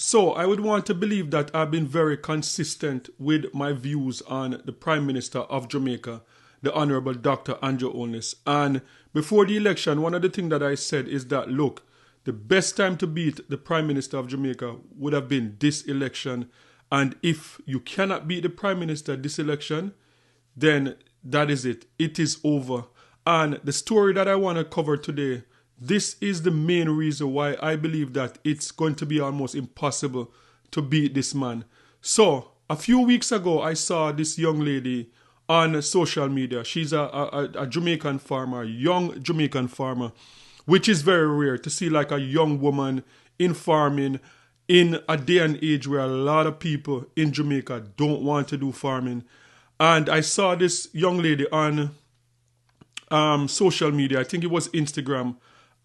So I would want to believe that I've been very consistent with my views on the Prime Minister of Jamaica, the Honorable Dr. Andrew Holness. And before the election, one of the things that I said is that, look, the best time to beat the Prime Minister of Jamaica would have been this election. And if you cannot beat the Prime Minister this election, then that is it. It is over. And the story that I want to cover today, this is the main reason why I believe that it's going to be almost impossible to beat this man. So, a few weeks ago, I saw this young lady on social media. She's a Jamaican farmer, a young Jamaican farmer, which is very rare to see like a young woman in farming in a day and age where a lot of people in Jamaica don't want to do farming. And I saw this young lady on social media, I think it was Instagram,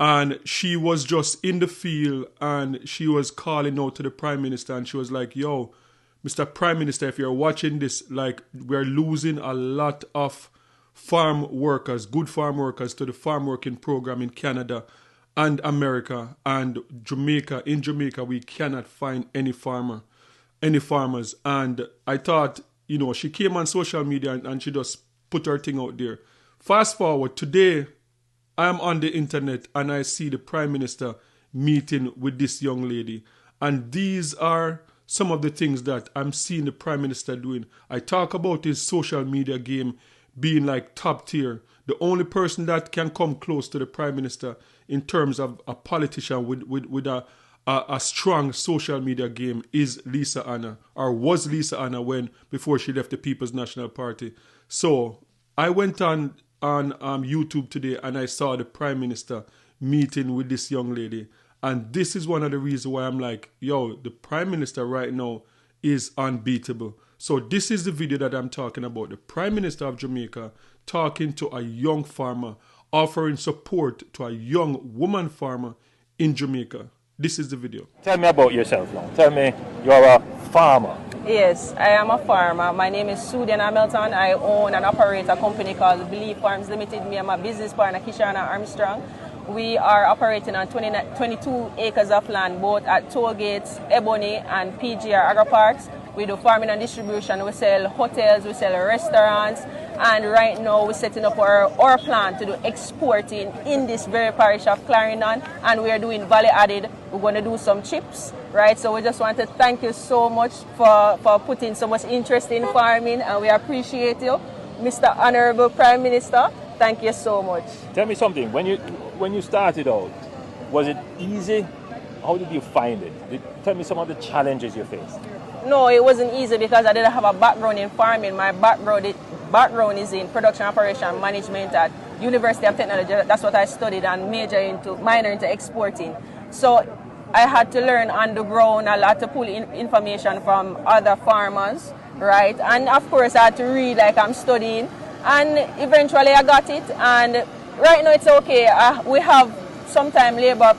and she was just in the field and she was calling out to the Prime Minister and she was like, yo, Mr. Prime Minister, if you're watching this, like, we're losing a lot of farm workers, good farm workers, to the farm working program in Canada and America and Jamaica. In Jamaica, we cannot find any farmers. And I thought, you know, she came on social media and she just put her thing out there. Fast forward, today, I'm on the internet and I see the Prime Minister meeting with this young lady. And these are some of the things that I'm seeing the Prime Minister doing. I talk about his social media game being like top tier. The only person that can come close to the Prime Minister in terms of a politician with a strong social media game is Lisa Anna, or was Lisa Anna before she left the People's National Party. So I went on YouTube today and I saw the Prime Minister meeting with this young lady. And this is one of the reasons why I'm like, yo, the Prime Minister right now is unbeatable. So this is the video that I'm talking about. The Prime Minister of Jamaica talking to a young farmer, offering support to a young woman farmer in Jamaica. This is the video. Tell me about yourself now. Tell me you're a farmer. Yes, I am a farmer. My name is Sudian Hamilton. I own and operate a company called Believe Farms Limited. Me and my business partner, Kishana Armstrong. We are operating on 22 acres of land, both at toll gates, Ebony and PGR Agro Parks. We do farming and distribution. We sell hotels, we sell restaurants, and right now we're setting up our plant to do exporting in this very parish of Clarendon, and we are doing value added. We're going to do some chips, right? So we just want to thank you so much for putting so much interest in farming, and we appreciate you, Mr. Honorable Prime Minister. Thank you so much. Tell me something. When you started out, was it easy? How did you find it? Tell me some of the challenges you faced. No, it wasn't easy because I didn't have a background in farming. My background is in production operation management at University of Technology. That's what I studied and minor into exporting. So I had to learn on the ground a lot to pull in information from other farmers, right? And of course I had to read like I'm studying. And eventually I got it, and right now it's okay. We have sometimes labor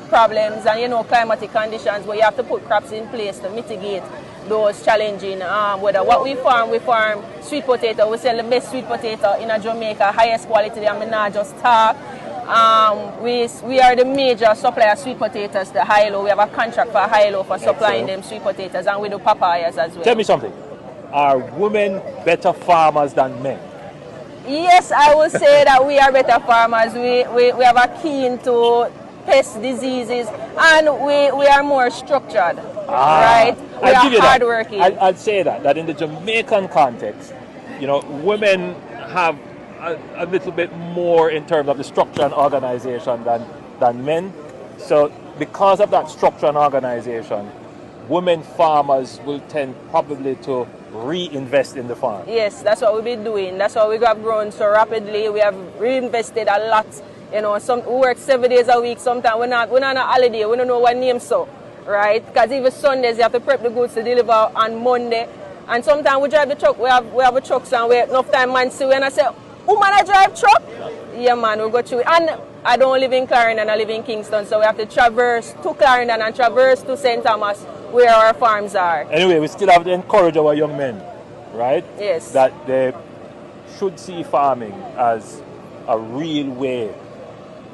problems and climatic conditions where you have to put crops in place to mitigate those challenging weather. What we farm sweet potato. We sell the best sweet potato in Jamaica, highest quality. I mean, not just talk. We are the major supplier of sweet potatoes to Hilo. We have a contract for Hilo for supplying them sweet potatoes, and we do papayas as well. Tell me something. Are women better farmers than men? Yes, I would say that we are better farmers. We have a keen to pest diseases, and we are more structured, right? We are hardworking. I'd say that in the Jamaican context, women have a little bit more in terms of the structure and organization than men. So because of that structure and organization, women farmers will tend probably to reinvest in the farm. Yes, that's what we've been doing. That's why we have grown so rapidly. We have reinvested a lot. We work 7 days a week. Sometimes we're not on a holiday. We don't know what name so, right? Because even Sundays you have to prep the goods to deliver on Monday. And sometimes we drive the truck. We have a truck and we have enough time man see and I say, oh man, I drive truck? Yeah man, we'll go through it. And I don't live in Clarendon, I live in Kingston, so we have to traverse to Clarendon and traverse to St. Thomas, where our farms are. Anyway, we still have to encourage our young men, right? Yes. That they should see farming as a real way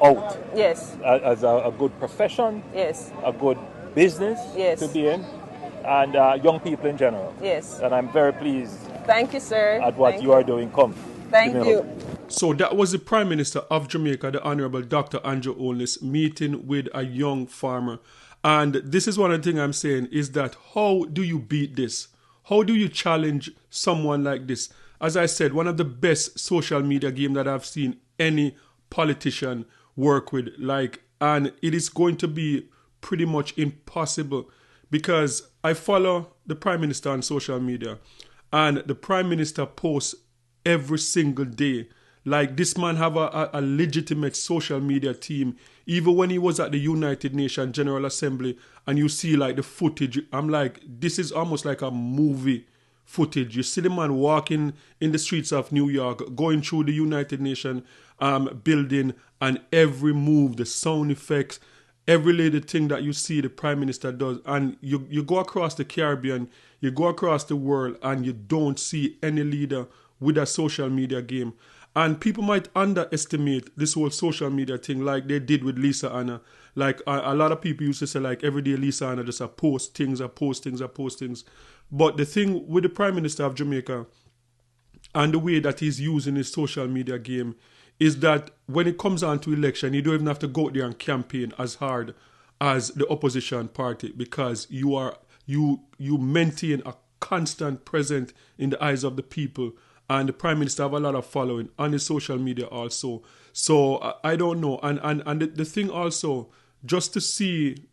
out. Yes. As a good profession. Yes. A good business Yes. to be in, and young people in general. Yes. And I'm very pleased Thank you, sir. at what Thank you are doing. Come. Thank Give me a hug. you. So that was the Prime Minister of Jamaica, the Honorable Dr. Andrew Holness, meeting with a young farmer. And this is one of the things I'm saying is that how do you beat this? How do you challenge someone like this? As I said, one of the best social media game that I've seen any politician work with. And it is going to be pretty much impossible because I follow the Prime Minister on social media and the Prime Minister posts every single day. Like this man have a legitimate social media team. Even when he was at the United Nations General Assembly and you see like the footage, I'm like, this is almost like a movie footage. You see the man walking in the streets of New York, going through the United Nations building, and every move, the sound effects, every little thing that you see the Prime Minister does. And you go across the Caribbean, you go across the world, and you don't see any leader with a social media game. And people might underestimate this whole social media thing like they did with Lisa Anna. Like a lot of people used to say like every day Lisa Anna just post things. But the thing with the Prime Minister of Jamaica and the way that he's using his social media game is that when it comes on to election, you don't even have to go out there and campaign as hard as the opposition party because you maintain a constant presence in the eyes of the people. And the Prime Minister have a lot of following on his social media also. So I don't know. And the thing also, just to see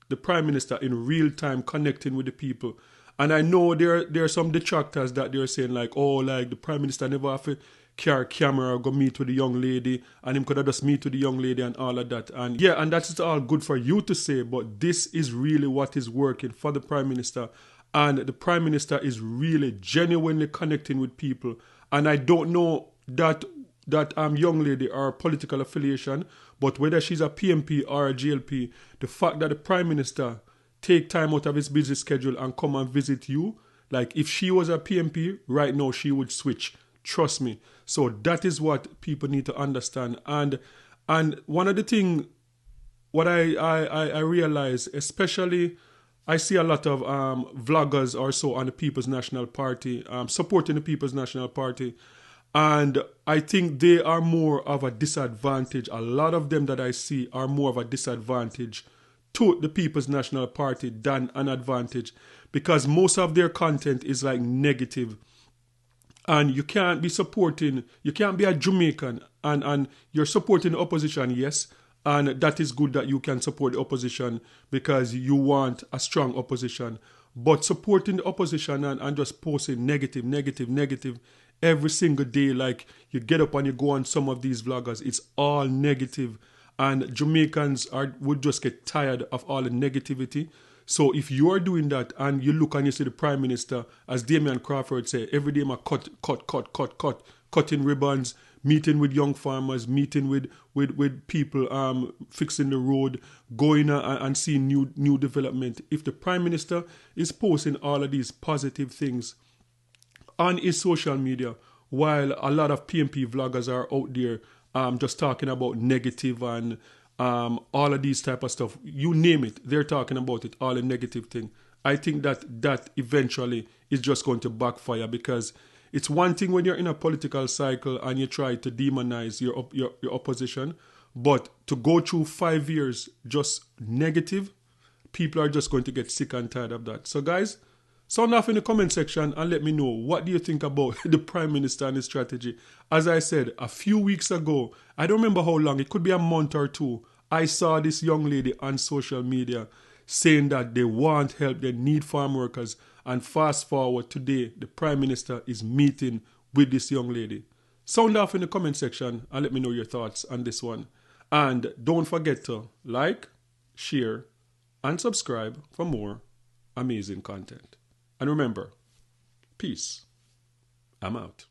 the Prime Minister in real time connecting with the people. And I know there are some detractors that they're saying like, oh, like the Prime Minister never have to carry a camera or go meet with the young lady and him could have just meet with the young lady and all of that. And yeah, and that's all good for you to say, but this is really what is working for the Prime Minister. And the Prime Minister is really genuinely connecting with people. And I don't know that young lady or political affiliation, but whether she's a PMP or a GLP, the fact that the Prime Minister take time out of his busy schedule and come and visit you, like if she was a PMP, right now she would switch. Trust me. So that is what people need to understand. And one of the things, what I realize, especially I see a lot of vloggers or so on the People's National Party, supporting the People's National Party. And I think they are more of a disadvantage. A lot of them that I see are more of a disadvantage to the People's National Party than an advantage. Because most of their content is like negative. And you can't be a Jamaican and you're supporting the opposition, yes. And that is good that you can support the opposition because you want a strong opposition. But supporting the opposition and just posting negative every single day, like you get up and you go on some of these vloggers, it's all negative. And Jamaicans would just get tired of all the negativity. So if you are doing that and you look and you see the Prime Minister, as Damian Crawford said, every day my cutting ribbons, meeting with young farmers, meeting with people, fixing the road, going and seeing new development. If the Prime Minister is posting all of these positive things on his social media, while a lot of PMP vloggers are out there just talking about negative and all of these type of stuff, you name it, they're talking about it, all the negative thing. I think that eventually is just going to backfire because it's one thing when you're in a political cycle and you try to demonize your opposition, but to go through 5 years just negative, people are just going to get sick and tired of that. So guys, sound off in the comment section and let me know, what do you think about the Prime Minister and his strategy? As I said, a few weeks ago, I don't remember how long, it could be a month or two, I saw this young lady on social media saying that they want help, they need farm workers. And fast forward today, the Prime Minister is meeting with this young lady. Sound off in the comment section and let me know your thoughts on this one. And don't forget to like, share, and subscribe for more amazing content. And remember, peace. I'm out.